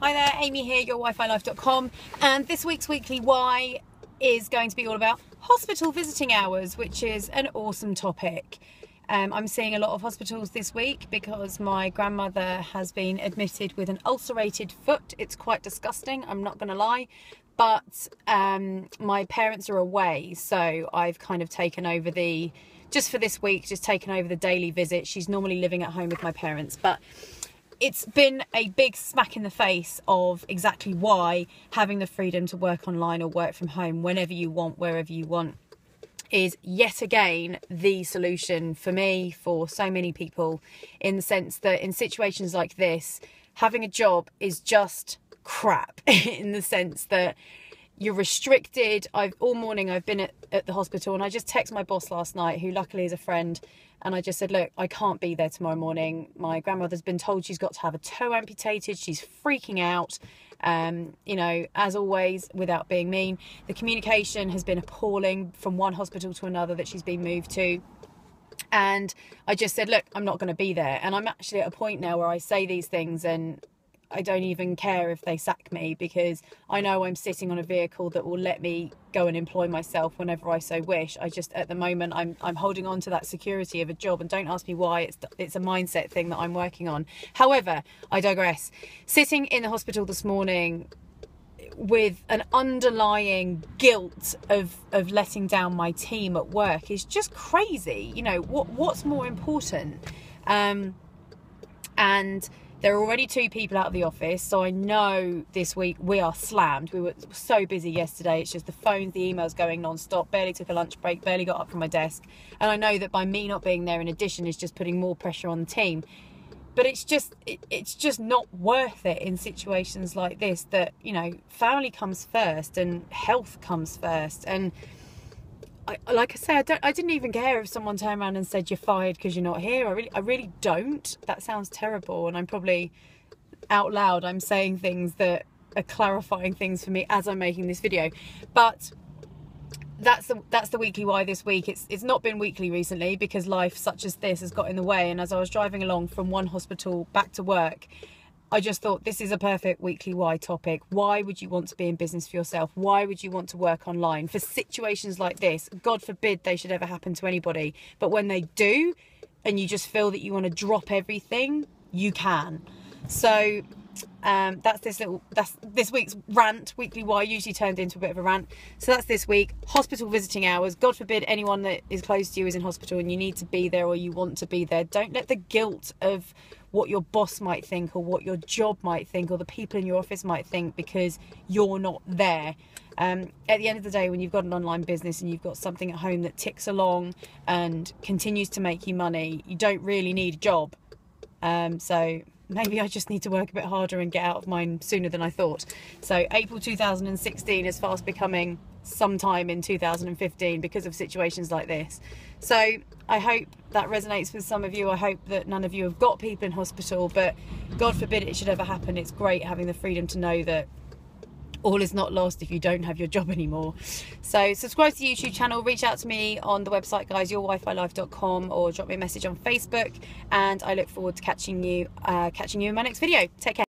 Hi there, Amy here, yourwifilife.com, and this week's Weekly Why is going to be all about hospital visiting hours, which is an awesome topic. I'm seeing a lot of hospitals this week because my grandmother has been admitted with an ulcerated foot. It's quite disgusting, I'm not going to lie, but my parents are away, so I've kind of taken over just for this week, taken over the daily visit. She's normally living at home with my parents, but it's been a big smack in the face of exactly why having the freedom to work online or work from home whenever you want, wherever you want, is yet again the solution for me, for so many people, in the sense that in situations like this, having a job is just crap in the sense that you're restricted. All morning I've been at the hospital, and I just texted my boss last night, who luckily is a friend, and I just said, look, I can't be there tomorrow morning. My grandmother's been told she's got to have a toe amputated. She's freaking out. You know, as always, without being mean, the communication has been appalling from one hospital to another that she's been moved to. And I just said, look, I'm not going to be there. And I'm actually at a point now where I say these things and I don't even care if they sack me, because I know I'm sitting on a vehicle that will let me go and employ myself whenever I so wish. I just, at the moment, I'm holding on to that security of a job, and don't ask me why. It's a mindset thing that I'm working on. However, I digress. Sitting in the hospital this morning with an underlying guilt of letting down my team at work is just crazy. You know, what's more important? And there are already 2 people out of the office, so I know this week we are slammed. We were so busy yesterday. It's just the phones, the emails going non-stop. Barely took a lunch break, barely got up from my desk. And I know that by me not being there, in addition, is just putting more pressure on the team. But it's just not worth it in situations like this, that, you know, family comes first and health comes first. And like I say, I didn't even care if someone turned around and said you're fired because you're not here. I really don't. That sounds terrible, and I'm probably out loud I'm saying things that are clarifying things for me as I'm making this video. But that's the Weekly Why this week. It's not been weekly recently because life such as this has got in the way. And as I was driving along from one hospital back to work, I just thought this is a perfect Weekly Why topic. Why would you want to be in business for yourself? Why would you want to work online? For situations like this, God forbid they should ever happen to anybody, but when they do, and you just feel that you want to drop everything, you can. So that's this week's rant. Weekly Why usually turned into a bit of a rant. So that's this week. Hospital visiting hours. God forbid anyone that is close to you is in hospital and you need to be there, or you want to be there. Don't let the guilt of what your boss might think, or what your job might think, or the people in your office might think, because you're not there. At the end of the day, when you've got an online business and you've got something at home that ticks along and continues to make you money, you don't really need a job. So maybe I just need to work a bit harder and get out of mine sooner than I thought. So April 2016 is fast becoming sometime in 2015 because of situations like this. So I hope that resonates with some of you. I hope that none of you have got people in hospital, but God forbid it should ever happen. It's great having the freedom to know that all is not lost if you don't have your job anymore. So subscribe to the YouTube channel, reach out to me on the website, guys, yourwifilife.com, or drop me a message on Facebook, and I look forward to catching you in my next video. Take care.